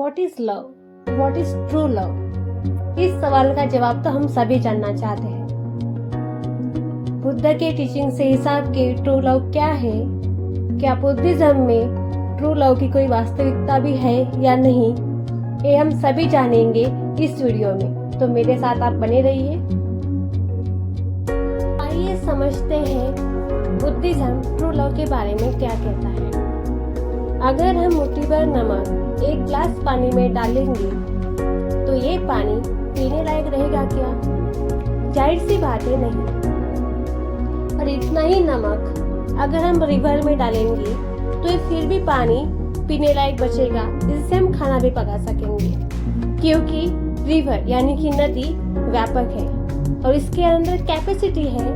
What is love, what is true love? इस सवाल का जवाब तो हम सभी जानना चाहते हैं। बुद्ध के टीचिंग से हिसाब के ट्रू लव क्या है? क्या बुद्धिज्म में ट्रू लव की कोई वास्तविकता भी है या नहीं, ये हम सभी जानेंगे इस वीडियो में। तो मेरे साथ आप बने रहिए। आइए समझते हैं बुद्धिज्म ट्रू लव के बारे में क्या कहता है। अगर हम मुट्ठी भर नमक एक गिलास पानी में डालेंगे तो ये पानी पीने लायक रहेगा क्या? जाहिर सी बात है, नहीं। और इतना ही नमक अगर हम रिवर में डालेंगे तो ये फिर भी पानी पीने लायक बचेगा, जिससे हम खाना भी पका सकेंगे। क्योंकि रिवर यानी कि नदी व्यापक है और इसके अंदर कैपेसिटी है,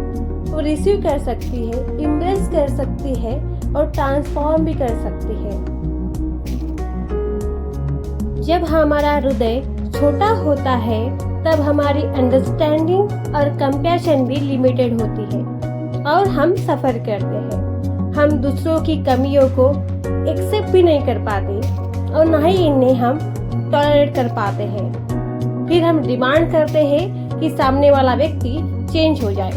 वो रिसीव कर सकती है, इम्प्रेस कर सकती है और ट्रांसफॉर्म भी कर सकती है। जब हमारा हृदय छोटा होता है तब हमारी अंडरस्टैंडिंग और कंपैशन भी लिमिटेड होती है और हम सफर करते हैं। हम दूसरों की कमियों को एक्सेप्ट भी नहीं कर पाते और न ही इन्हें हम टॉलरेट कर पाते हैं। फिर हम डिमांड करते हैं कि सामने वाला व्यक्ति चेंज हो जाए।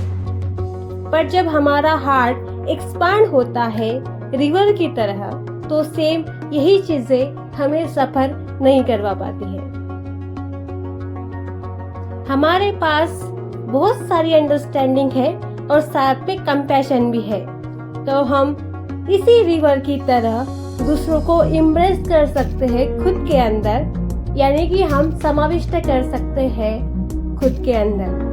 पर जब हमारा हार्ट एक्सपांड होता है रिवर की तरह, तो सेम यही चीजें हमें सफर नहीं करवा पाती है। हमारे पास बहुत सारी अंडरस्टैंडिंग है और साथ में कंपैशन भी है, तो हम इसी रिवर की तरह दूसरों को इम्प्रेस कर सकते हैं खुद के अंदर, यानी कि हम समाविष्ट कर सकते हैं खुद के अंदर।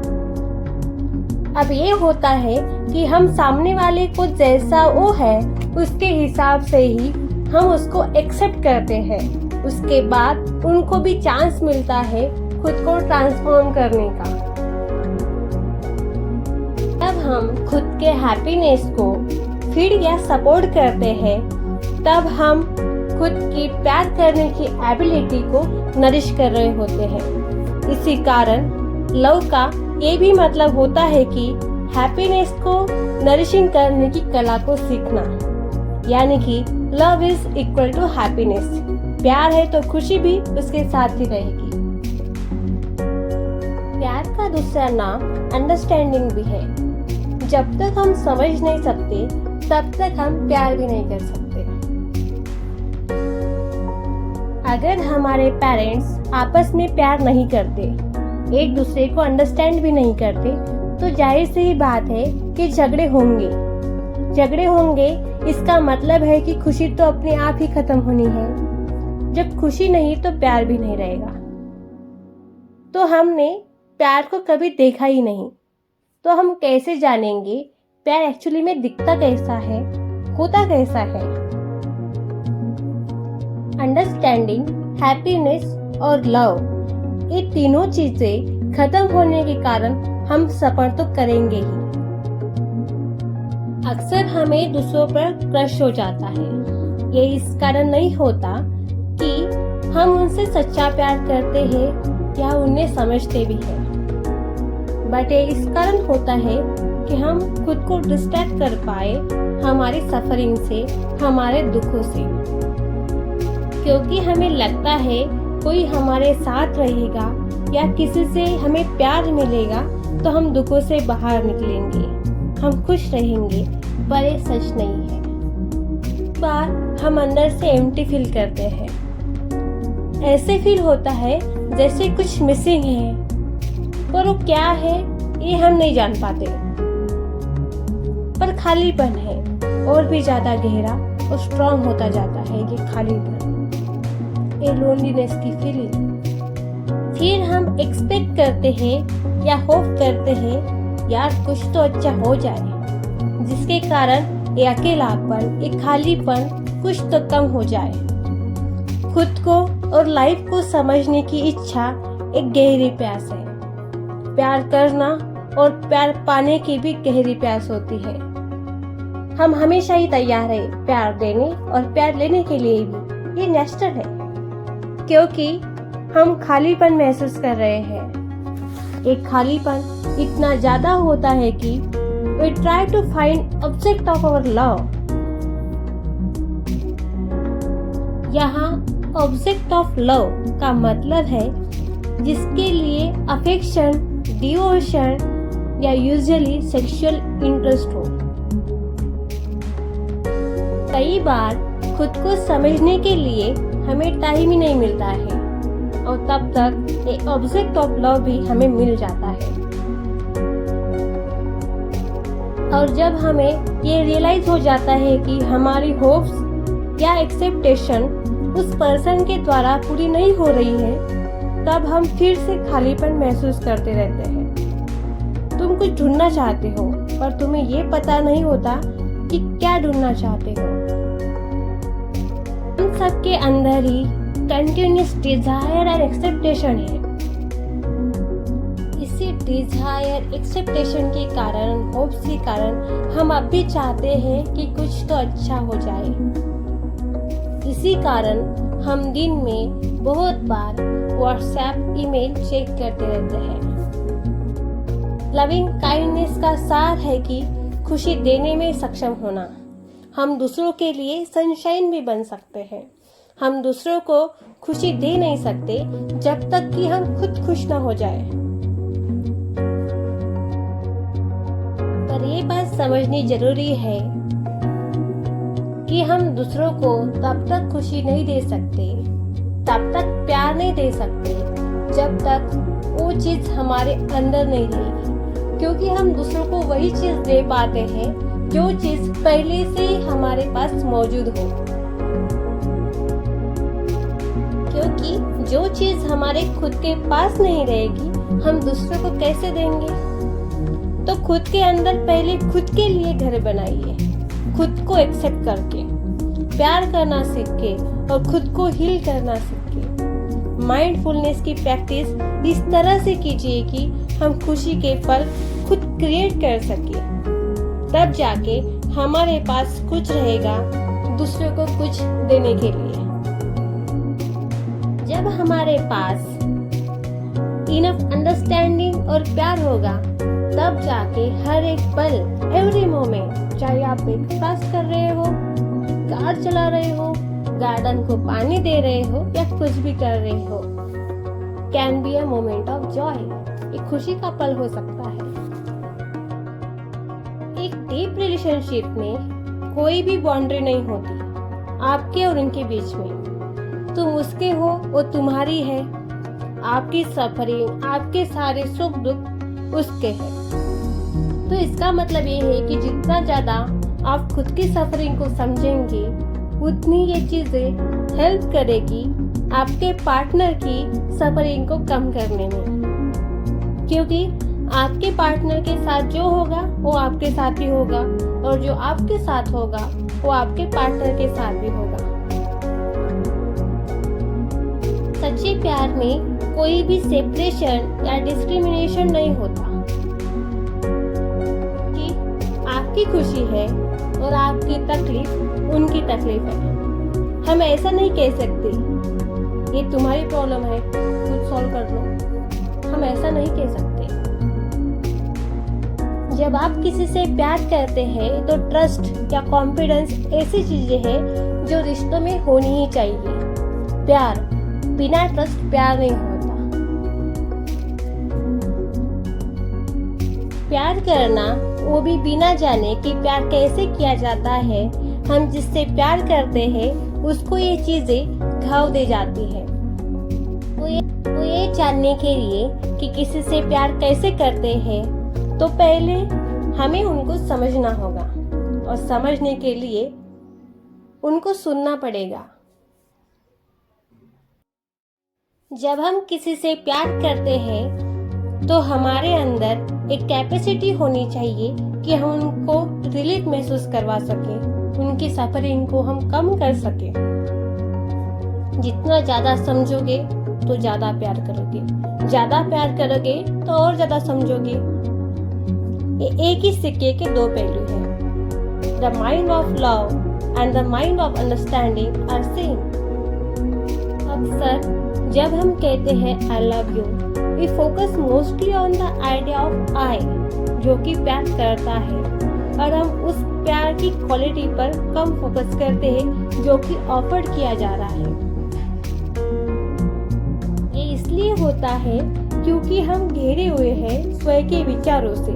अब ये होता है कि हम सामने वाले को जैसा वो है उसके हिसाब से ही हम उसको एक्सेप्ट करते हैं। उसके बाद उनको भी चांस मिलता है खुद को ट्रांसफॉर्म करने का। जब हम खुद के हैप्पीनेस को फीड या सपोर्ट करते हैं, तब हम खुद की प्यार करने की एबिलिटी को नरिश कर रहे होते हैं। इसी कारण लव का ये भी मतलब होता है कि हैप्पीनेस को नरिशिंग करने की कला को सीखना, यानी कि love is equal to happiness. प्यार है तो खुशी भी उसके साथ ही रहेगी। प्यार का दूसरा नाम अंडरस्टैंडिंग भी है। जब तक हम समझ नहीं सकते तब तक हम प्यार भी नहीं कर सकते। अगर हमारे पेरेंट्स आपस में प्यार नहीं करते, एक दूसरे को अंडरस्टैंड भी नहीं करते, तो जाहिर सी ही बात है कि झगड़े होंगे। झगड़े होंगे इसका मतलब है कि खुशी तो अपने आप ही खत्म होनी है। जब खुशी नहीं तो प्यार भी नहीं रहेगा। तो हमने प्यार को कभी देखा ही नहीं, तो हम कैसे जानेंगे प्यार एक्चुअली में दिखता कैसा है, होता कैसा है? अंडरस्टैंडिंग, हैप्पीनेस और लव, ये तीनों चीजें खत्म होने के कारण हम सफर तो करेंगे ही। अक्सर हमें दूसरों पर क्रश हो जाता है। ये इस कारण नहीं होता कि हम उनसे सच्चा प्यार करते हैं या उन्हें समझते भी हैं, बट ये इस कारण होता है कि हम खुद को डिस्ट्रैक्ट कर पाए हमारी सफरिंग से, हमारे दुखों से। क्योंकि हमें लगता है कोई हमारे साथ रहेगा या किसी से हमें प्यार मिलेगा तो हम दुखों से बाहर निकलेंगे, हम खुश रहेंगे, पर ये सच नहीं है। बार हम अंदर से एम्प्टी फील करते हैं। ऐसे फील होता है जैसे कुछ मिसिंग है, पर वो क्या है ये हम नहीं जान पाते। पर खालीपन है और भी ज्यादा गहरा और स्ट्रॉन्ग होता जाता है ये खालीपन, ये लोनलीनेस की फीलिंग। फिर हम एक्सपेक्ट करते हैं या होप करते हैं यार कुछ तो अच्छा हो जाए, जिसके कारण ये अकेलापन, ये खालीपन कुछ तो कम हो जाए। खुद को और लाइफ को समझने की इच्छा एक गहरी प्यास है। प्यार करना और प्यार पाने की भी गहरी प्यास होती है। हम हमेशा ही तैयार है प्यार देने और प्यार लेने के लिए भी, ये नेचुरल है। क्योंकि हम खालीपन महसूस कर रहे हैं। एक खालीपन इतना ज्यादा होता है कि we try to find object of our love। यहाँ ऑब्जेक्ट ऑफ लव का मतलब है जिसके लिए अफेक्शन, डिवोशन या यूजुअली सेक्सुअल इंटरेस्ट हो। कई बार खुद को समझने के लिए हमें टाइम ही नहीं मिलता है और तब तक ये ऑब्जेक्ट ऑफ लव भी हमें मिल जाता है। और जब हमें ये रियलाइज हो जाता है कि हमारी होप्स या एक्सेप्टेशन उस पर्सन के द्वारा पूरी नहीं हो रही है, तब हम फिर से खालीपन महसूस करते रहते हैं। तुम कुछ ढूंढना चाहते हो पर तुम्हें ये पता नहीं होता कि क्या ढूंढना चाहते हो। हम सबके अंदर ही कंटिन्यूअस डिजायर एंड एक्सेप्टेशन है। इसी डिजायर एक्सेप्टेशन के कारण, होप्स के कारण हम अब भी चाहते हैं कि कुछ तो अच्छा हो जाए। इसी कारण हम दिन में बहुत बार व्हाट्सएप, ईमेल चेक करते रहते हैं। लविंग काइंडनेस का सार है कि खुशी देने में सक्षम होना। हम दूसरों के लिए सनशाइन भी बन सकते हैं। हम दूसरों को खुशी दे नहीं सकते जब तक कि हम खुद खुश न हो जाए। पर ये बात समझनी जरूरी है कि हम दूसरों को तब तक खुशी नहीं दे सकते, तब तक प्यार नहीं दे सकते जब तक वो चीज हमारे अंदर नहीं रहेगी। क्योंकि हम दूसरों को वही चीज दे पाते हैं जो चीज पहले से ही हमारे पास मौजूद हो। क्योंकि जो चीज हमारे खुद के पास नहीं रहेगी, हम दूसरों को कैसे देंगे? तो खुद के अंदर पहले खुद के लिए घर बनाइए, खुद को एक्सेप्ट करके, प्यार करना सीख के और खुद को हील करना सीख के। माइंडफुलनेस की प्रैक्टिस इस तरह से कीजिए कि हम खुशी के पल खुद क्रिएट कर सके। तब जाके हमारे पास कुछ रहेगा दूसरों को कुछ देने के लिए। जब हमारे पास इनफ अंडरस्टैंडिंग और प्यार होगा, तब जाके हर एक पल, एवरी मोमेंट, चाहे आप ब्रेकफास्ट कर रहे हो, कार चला रहे हो, गार्डन को पानी दे रहे हो या कुछ भी कर रहे हो, can be a moment of Joy. एक खुशी का पल हो सकता है। एक डीप रिलेशनशिप में कोई भी बाउंड्री नहीं होती आपके और उनके बीच में। तुम उसके हो, वो तुम्हारी है। आपकी सफरिंग, आपके सारे सुख दुख उसके हैं। तो इसका मतलब ये है कि जितना ज्यादा आप खुद की सफरिंग को समझेंगे, उतनी ये चीजें हेल्प करेगी आपके पार्टनर की सफरिंग को कम करने में। क्योंकि आपके पार्टनर के साथ जो होगा वो आपके साथ ही होगा, और जो आपके साथ होगा वो आपके पार्टनर के साथ भी होगा। सच्चे प्यार में कोई भी सेपरेशन या डिस्क्रिमिनेशन नहीं होता कि आपकी खुशी है और आपकी तकलीफ उनकी तकलीफ है। हम ऐसा नहीं कह सकते ये तुम्हारी प्रॉब्लम है, खुद सॉल्व कर लो। हम ऐसा नहीं कह सकते। जब आप किसी से प्यार करते हैं तो ट्रस्ट या कॉन्फिडेंस ऐसी चीजें हैं जो रिश्तों में होनी ही चाहिए। प्यार बिना ट्रस्ट प्यार नहीं होता। प्यार करना वो भी बिना जाने कि प्यार कैसे किया जाता है। हम जिससे प्यार करते हैं उसको ये चीजें घाव दे जाती है। वो ये जानने के लिए कि किसी से प्यार कैसे करते हैं तो पहले हमें उनको समझना होगा, और समझने के लिए उनको सुनना पड़ेगा। जब हम किसी से प्यार करते हैं तो हमारे अंदर एक कैपेसिटी होनी चाहिए कि हम उनको रिलीफ महसूस करवा सके, उनकी सफरिंग को हम कम कर सके। जितना ज्यादा समझोगे तो ज्यादा प्यार करोगे, ज्यादा प्यार करोगे तो और ज्यादा समझोगे। ये एक ही सिक्के के दो पहलू हैं। The mind of love and the mind of understanding are same. अक्सर जब हम कहते हैं I love you, we focus mostly on the idea of I, जो कि प्यार करता है, और हम उस प्यार की क्वालिटी पर कम फोकस करते हैं जो कि ऑफर्ड किया जा रहा है। इसलिए होता है क्योंकि हम घेरे हुए हैं स्वयं के विचारों से।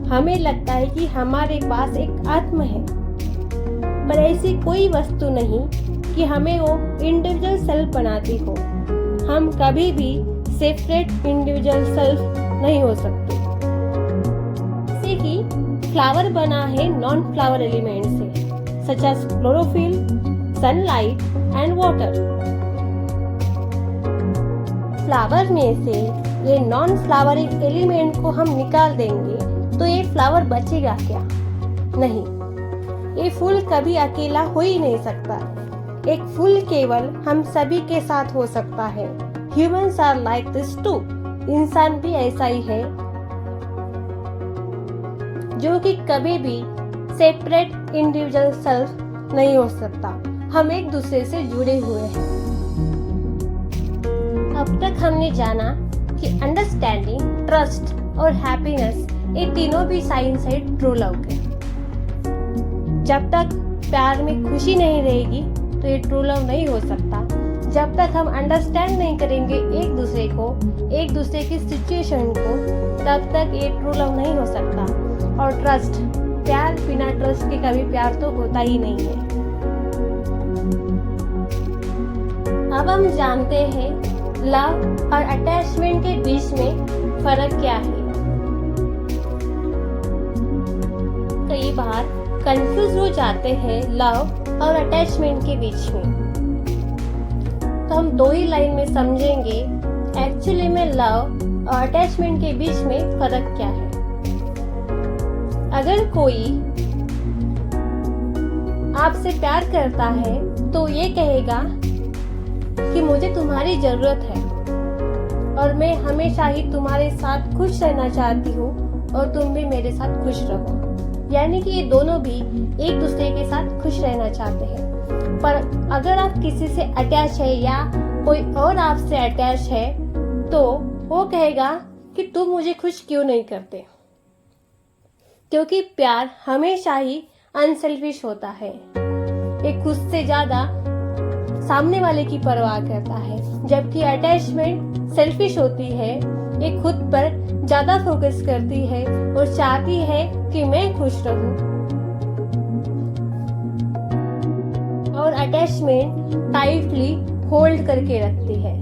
हमें लगता है कि हमारे पास एक आत्म है, पर ऐसी कोई वस्तु नहीं कि हमें वो इंडिविजुअल सेल्फ बनाती हो। हम कभी भी सेपरेट इंडिविजुअल सेल्फ नहीं हो सकते। जैसे कि फ्लावर बना है नॉन फ्लावर एलिमेंट से, such as chlorophyll, sunlight and water. Flower में से ये नॉन फ्लावरिंग एलिमेंट को हम निकाल देंगे तो ये फ्लावर बचेगा क्या? नहीं, ये फूल कभी अकेला हो ही नहीं सकता। एक फूल केवल हम सभी के साथ हो सकता है। Humans are like this too। इंसान भी ऐसा ही है जो कि कभी भी सेपरेट इंडिविजुअल सेल्फ नहीं हो सकता। हम एक दूसरे से जुड़े हुए हैं। अब तक हमने जाना कि अंडरस्टैंडिंग, ट्रस्ट और हैप्पीनेस ये तीनों भी साइंस है ट्रू लव के। जब तक प्यार में खुशी नहीं रहेगी तो ये ट्रू लव नहीं हो सकता। जब तक हम अंडरस्टैंड नहीं करेंगे एक दूसरे को, एक दूसरे की सिचुएशन को, तब तक ये ट्रू लव नहीं हो सकता। और ट्रस्ट, प्यार बिना ट्रस्ट के कभी प्यार तो होता ही नहीं है। अब हम जानते हैं लव और अटैचमेंट के बीच में फर्क क्या है। कई बार कंफ्यूज हो जाते हैं लव और अटैचमेंट के बीच में। तो हम दो ही लाइन में समझेंगे एक्चुअली में लव और अटैचमेंट के बीच में फर्क क्या है। अगर कोई आपसे प्यार करता है तो ये कहेगा कि मुझे तुम्हारी जरूरत है और मैं हमेशा ही तुम्हारे साथ खुश रहना चाहती हूँ और तुम भी मेरे साथ खुश रहो। यानी कि ये दोनों भी एक दूसरे के साथ खुश रहना चाहते हैं। पर अगर आप किसी से अटैच है या कोई और आपसे अटैच है तो वो कहेगा कि तुम मुझे खुश क्यों नहीं करते, क्योंकि प्यार हमेशा ही अनसेल्फिश होता है। ये खुद से ज्यादा सामने वाले की परवाह करता है, जबकि अटैचमेंट सेल्फिश होती है। ये खुद पर ज्यादा फोकस करती है और चाहती है कि मैं खुश रहूं। और अटैचमेंट टाइटली होल्ड करके रखती है।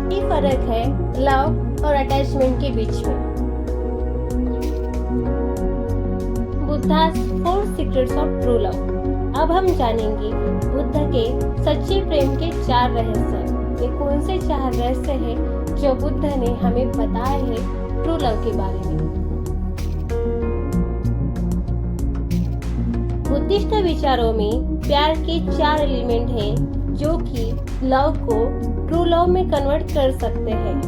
ये फर्क है लव और अटैचमेंट के बीच में। बुद्धा's 4 सीक्रेट्स ऑफ ट्रू लव। अब हम जानेंगे बुद्ध के सच्चे प्रेम के 4 रहस्य। ये कौन से 4 रहस्य हैं जो बुद्ध ने हमें बताए हैं ट्रू लव के बारे में। बुद्धिस्ट विचारों में प्यार के 4 एलिमेंट हैं जो कि लव को ट्रू लव में कन्वर्ट कर सकते हैं।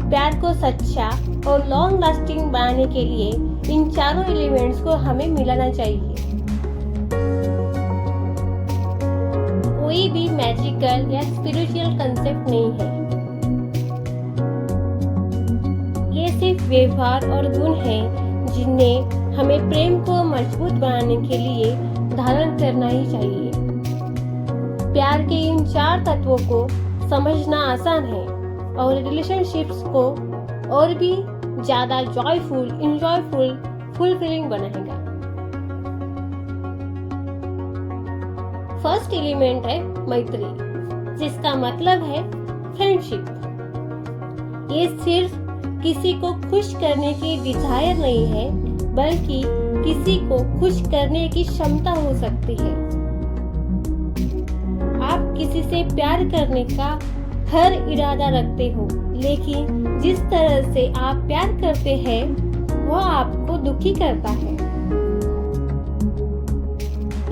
प्यार को सच्चा और लॉन्ग लास्टिंग बनाने के लिए इन चारों एलिमेंट्स को हमें मिलाना चाहिए। कोई भी मैजिकल या स्पिरिचुअल कंसेप्ट नहीं है। ये सिर्फ व्यवहार और गुण हैं जिन्हें हमें प्रेम को मजबूत बनाने के लिए धारण करना ही चाहिए। प्यार के इन 4 तत्वों को समझना आसान है और रिलेशनशिप्स को और भी ज्यादा जॉयफुल, इंजॉयफुल, फुलफिलिंग बनाएगा। फर्स्ट एलिमेंट है मैत्री, जिसका मतलब है फ्रेंडशिप। ये सिर्फ किसी को खुश करने की डिजायर नहीं है, बल्कि किसी को खुश करने की क्षमता हो सकती है। आप किसी से प्यार करने का हर इरादा रखते हो, लेकिन जिस तरह से आप प्यार करते हैं वह आपको दुखी करता है।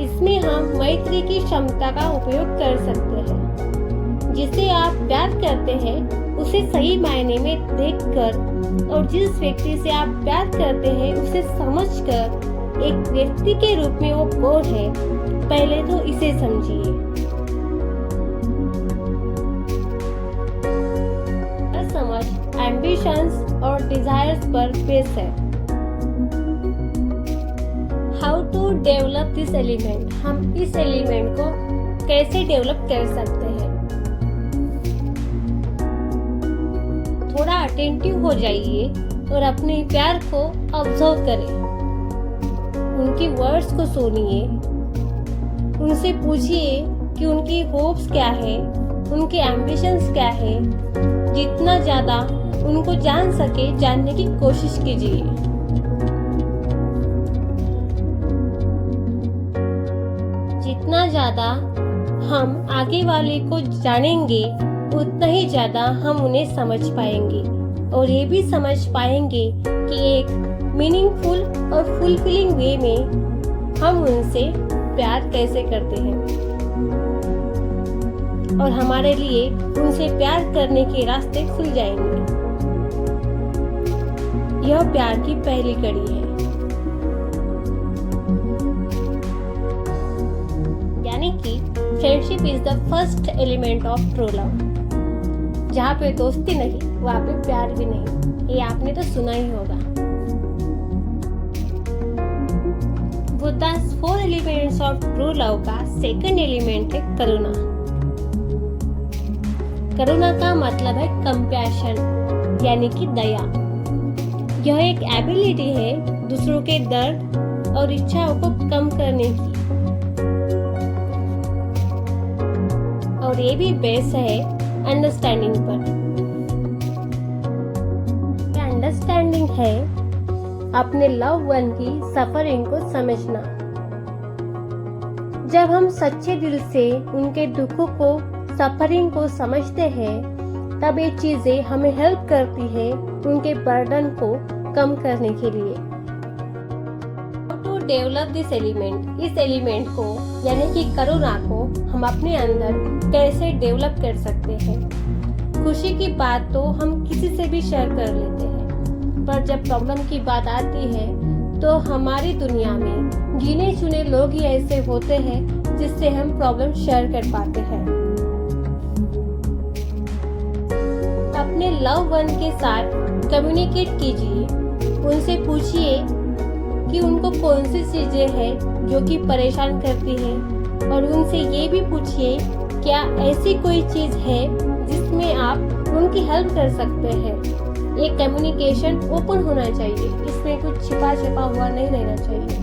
इसमें हम मैत्री की क्षमता का उपयोग कर सकते हैं। जिसे आप प्यार करते हैं उसे सही मायने में देखकर और जिस व्यक्ति से आप प्यार करते हैं उसे समझकर एक व्यक्ति के रूप में वो कौन है, पहले तो इसे समझिए। समझ एम्बिशंस और डिजायर्स पर बेस है। How to develop this element. हम इस एलिमेंट को कैसे डेवलप कर सकते हैं। थोड़ा अटेंटिव हो जाइए और अपने प्यार को ऑब्जर्व करें। उनकी वर्ड्स को सुनिए, उनसे पूछिए कि उनकी होप्स क्या है, उनके एम्बिशंस क्या है। जितना ज़्यादा उनको जान सके जानने की कोशिश कीजिए। जितना ज़्यादा हम आगे वाले को जानेंगे उतना ही ज़्यादा हम उन्हें समझ पाएंगे और ये भी समझ पाएंगे कि एक मीनिंगफुल और फुलफिलिंग वे में हम उनसे प्यार कैसे करते हैं और हमारे लिए उनसे प्यार करने के रास्ते खुल जाएंगे। यह प्यार की पहली कड़ी है, यानी कि friendship is the first element of true love. जहाँ पे दोस्ती नहीं वहाँ पे प्यार भी नहीं, ये आपने तो सुना ही होगा। Buddhas 4 elements of true love का सेकंड एलिमेंट है करुणा। करुणा का मतलब है कंपैशन, यानी कि दया। यह एक एबिलिटी है दूसरों के दर्द और इच्छाओं को कम करने की, और ये भी बेस है अंडरस्टैंडिंग पर। अंडरस्टैंडिंग है अपने लव वन की सफरिंग को समझना। जब हम सच्चे दिल से उनके दुखों को, सफरिंग को समझते हैं, तब ये चीजें हमें हेल्प करती है उनके बर्डन को कम करने के लिए। टू डेवलप दिस एलिमेंट, इस एलिमेंट को यानी कि करुणा को हम अपने अंदर कैसे डेवलप कर सकते हैं। खुशी की बात तो हम किसी से भी शेयर कर लेते हैं, पर जब प्रॉब्लम की बात आती है तो हमारी दुनिया में गिने चुने लोग ही ऐसे होते हैं जिससे हम प्रॉब्लम शेयर कर पाते हैं। अपने लव वन के साथ कम्युनिकेट कीजिए, उनसे पूछिए कि उनको कौन सी चीजें हैं जो कि परेशान करती हैं, और उनसे ये भी पूछिए क्या ऐसी कोई चीज है जिसमें आप उनकी हेल्प कर सकते हैं। ये कम्युनिकेशन ओपन होना चाहिए, इसमें कुछ छिपा हुआ नहीं रहना चाहिए।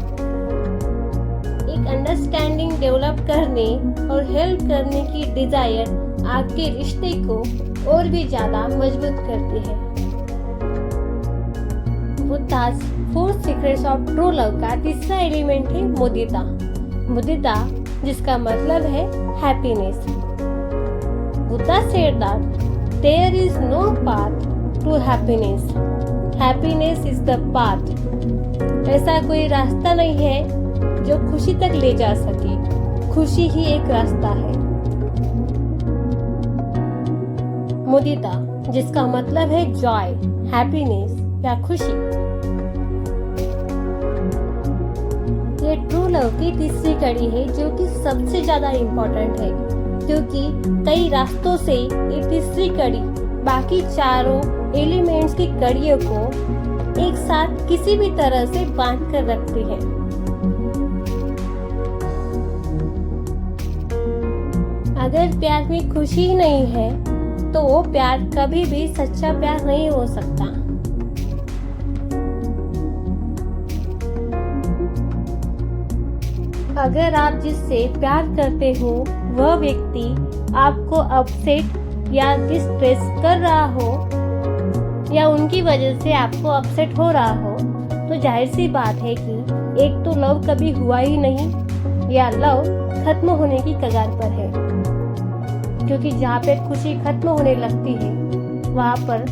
एक अंडरस्टैंडिंग डेवलप करने और हेल्प करने की डिजायर आपके रिश्ते को और भी ज्यादा मजबूत करती है। Buddhas 4 secrets of true love का तीसरा एलिमेंट है मुदिता। मुदिता जिसका मतलब है happiness. Buddha said that there is no path to happiness. Happiness is the path. ऐसा कोई रास्ता नहीं है जो खुशी तक ले जा सके, खुशी ही एक रास्ता है। मुदिता जिसका मतलब है जॉय, हैप्पीनेस या खुशी। ये ट्रू लव की तीसरी कड़ी है जो कि सबसे ज्यादा इम्पोर्टेंट है, क्योंकि कई रास्तों से ये तीसरी कड़ी बाकी चारों एलिमेंट्स की कड़ियों को एक साथ किसी भी तरह से बांध कर रखती है। अगर प्यार में खुशी ही नहीं है तो वो प्यार कभी भी सच्चा प्यार नहीं हो सकता। अगर आप जिससे प्यार करते हो वह व्यक्ति आपको अपसेट या डिस्ट्रेस कर रहा हो या उनकी वजह से आपको अपसेट हो रहा हो, तो जाहिर सी बात है कि एक तो लव कभी हुआ ही नहीं या लव खत्म होने की कगार पर है, क्योंकि जहाँ पे खुशी खत्म होने लगती है वहाँ पर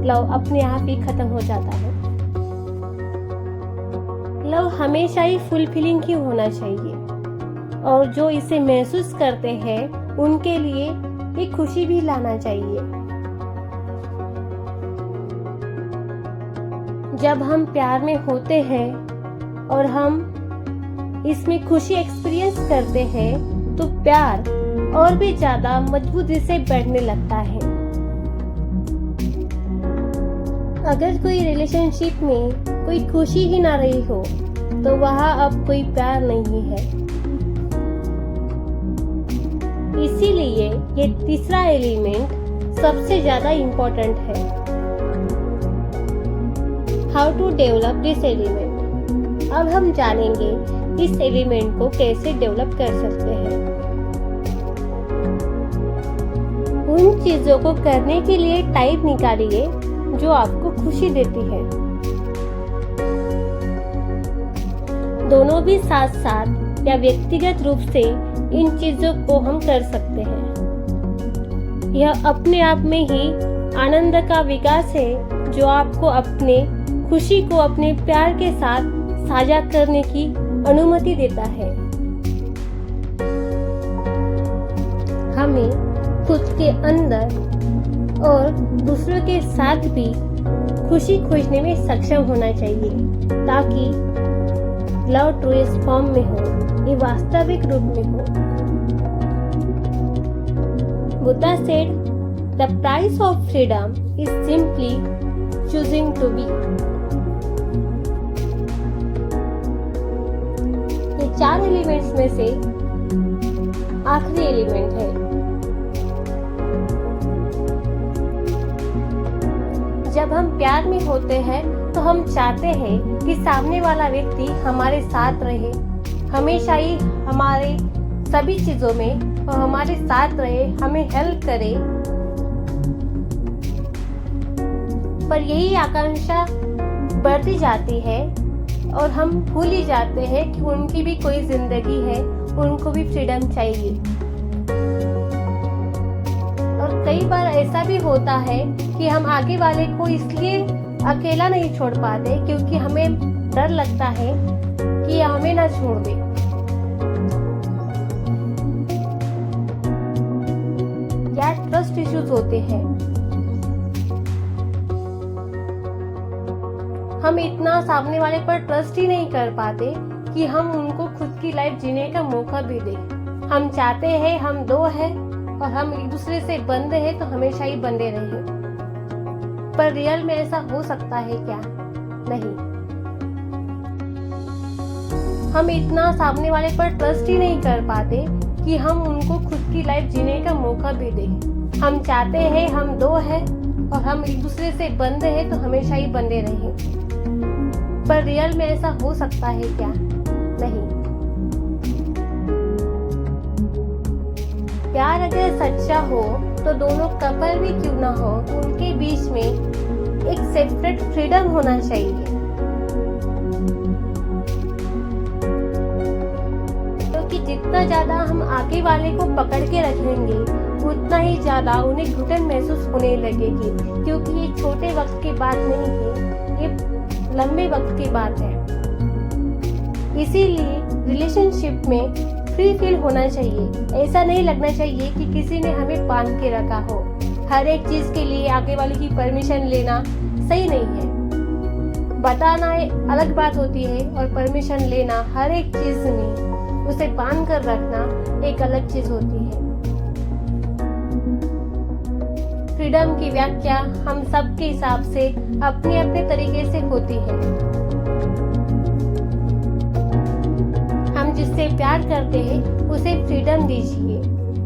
लव अपने आप ही खत्म हो जाता है। लव हमेशा ही फुलफिलिंग ही होना चाहिए, और जो इसे महसूस करते हैं उनके लिए ये खुशी भी लाना चाहिए। जब हम प्यार में होते हैं और हम इसमें खुशी एक्सपीरियंस करते हैं तो प्यार और भी ज्यादा मजबूती से बढ़ने लगता है। अगर कोई रिलेशनशिप में कोई खुशी ही ना रही हो तो वहाँ अब कोई प्यार नहीं है। इसीलिए ये तीसरा एलिमेंट सबसे ज्यादा इम्पोर्टेंट है। How to develop this element. अब हम जानेंगे इस एलिमेंट को कैसे डेवलप कर सकते हैं। उन चीजों को करने के लिए टाइम निकालिए जो आपको खुशी देती है। दोनों भी साथ साथ या व्यक्तिगत रूप से इन चीजों को हम कर सकते हैं। यह अपने आप में ही आनंद का विकास है जो आपको अपने खुशी को अपने प्यार के साथ साझा करने की अनुमति देता है। हमें खुद के अंदर और दूसरों के साथ भी खुशी खोजने में सक्षम होना चाहिए ताकि लव ट्रूएस्ट फॉर्म में हो, ये वास्तविक रूप में हो। Buddha said, the price of freedom is simply choosing to be. ये 4 एलिमेंट्स में से आखिरी एलिमेंट है। जब हम प्यार में होते हैं तो हम चाहते हैं कि सामने वाला व्यक्ति हमारे साथ रहे, हमेशा ही हमारे सभी चीजों में और हमारे साथ रहे, हमें हेल्प करे। पर यही आकांक्षा बढ़ती जाती है और हम भूल ही जाते हैं कि उनकी भी कोई जिंदगी है, उनको भी फ्रीडम चाहिए। और कई बार ऐसा भी होता है कि हम आगे वाले को इसलिए अकेला नहीं छोड़ पाते क्योंकि हमें डर लगता है कि हमें ना छोड़ दे। या ट्रस्ट इश्यूज होते हैं। हम इतना सामने वाले पर ट्रस्ट ही नहीं कर पाते कि हम उनको खुद की लाइफ जीने का मौका भी दें। हम चाहते हैं हम दो हैं और हम एक दूसरे से बंधे हैं तो हमेशा ही बंधे रहें। पर रियल में ऐसा हो सकता है क्या? नहीं। हम इतना सामने वाले पर ट्रस्ट ही नहीं कर पाते कि हम उनको खुद की लाइफ जीने का मौका भी दें। हम चाहते हैं हम दो हैं और हम एक दूसरे से बंधे हैं तो हमेशा ही बंधे रहें। पर रियल में ऐसा हो सकता है क्या? नहीं। प्यार अगर सच्चा हो तो दोनों कपल भी क्यों ना हो तो उनके बीच में एक सेपरेट फ्रीडम होना चाहिए। क्योंकि जितना ज्यादा हम आगे वाले को पकड़ के रखेंगे उतना ही ज्यादा उन्हें घुटन महसूस होने लगेगी, क्योंकि ये छोटे वक्त की बात नहीं है, ये लंबे वक्त की बात है। इसीलिए रिलेशनशिप में फ्री फील होना चाहिए। ऐसा नहीं लगना चाहिए कि किसी ने हमें बांध के रखा हो। हर एक चीज के लिए आगे वाले की परमिशन लेना सही नहीं है। बताना अलग बात होती है और परमिशन लेना हर एक चीज में उसे बांध कर रखना एक अलग चीज होती है। फ्रीडम की व्याख्या हम सबके हिसाब से अपने अपने तरीके से होती है। हम जिससे प्यार करते हैं उसे फ्रीडम दीजिए,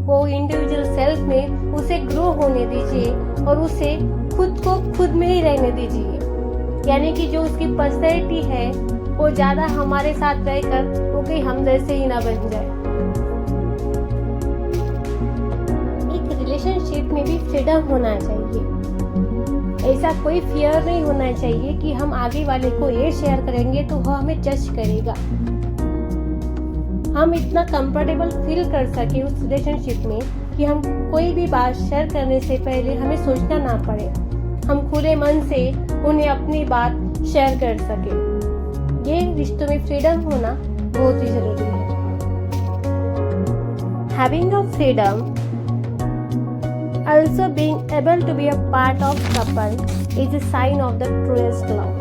वो इंडिविजुअल सेल्फ में उसे ग्रो होने दीजिए और उसे खुद को खुद में ही रहने दीजिए। यानी कि जो उसकी पर्सनैलिटी है वो ज्यादा हमारे साथ रहकर वो कहीं हम जैसे ही ना बन जाए। एक रिलेशनशिप में भी फ्रीडम होना चाहिए। ऐसा कोई फियर नहीं होना चाहिए कि हम आगे वाले को ये शेयर करेंगे तो वो हमें जज करेगा। हम इतना कंफर्टेबल फील कर सके उस रिलेशनशिप में कि हम कोई भी बात शेयर करने से पहले हमें सोचना ना पड़े, हम खुले मन से उन्हें अपनी बात शेयर कर सके। ये रिश्तों में फ्रीडम होना बहुत ही जरूरी है। Having a freedom, also being able to be a part of couple is a sign of the truest love.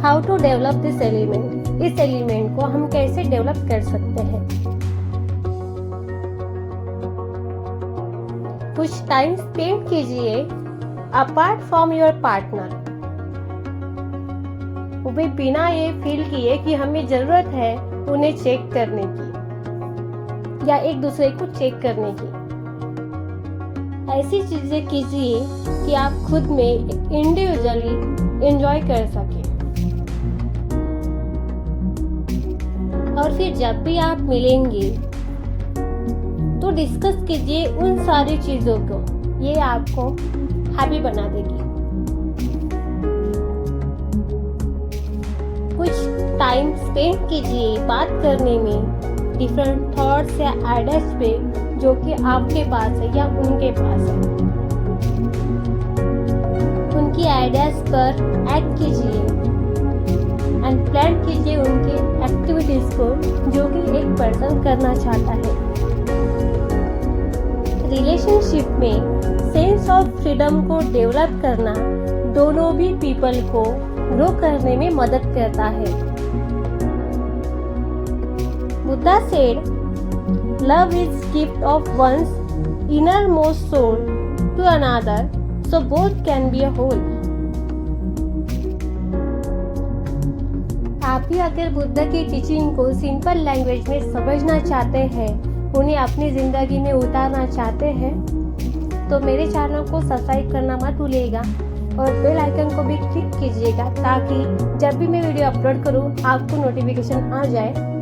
How to develop this element. इस एलिमेंट को हम कैसे डेवलप कर सकते हैं? कुछ टाइम स्पेंड कीजिए अपार्ट फ्रॉम योर पार्टनर। वो भी बिना ये फील किए कि हमें जरूरत है उन्हें चेक करने की। या एक दूसरे को चेक करने की। ऐसी चीजें कीजिए कि आप खुद में इंडिविजुअली एंजॉय कर सकें। और फिर जब भी आप मिलेंगे तो डिस्कस कीजिए उन सारी चीजों को, ये आपको हैप्पी बना देगी। कुछ टाइम स्पेंड कीजिए बात करने में डिफरेंट थॉट्स या आइडियाज पे जो कि आपके पास है या उनके पास है। उनकी आइडियाज पर एक्ट कीजिए एंड प्लान कीजिए उनके एक्टिविटीज को जो कि एक पर्सन करना चाहता है। रिलेशनशिप में सेंस ऑफ फ्रीडम को डेवलप करना दोनों भी पीपल को ग्रो करने में मदद करता है। Buddha said, love is gift of one's innermost soul to another, so both can be a whole. आप भी अगर बुद्ध की टीचिंग को सिंपल लैंग्वेज में समझना चाहते हैं, उन्हें अपनी जिंदगी में उतारना चाहते हैं, तो मेरे चैनल को सब्सक्राइब करना मत भूलिएगा और बेल आइकन को भी क्लिक कीजिएगा ताकि जब भी मैं वीडियो अपलोड करूं आपको नोटिफिकेशन आ जाए।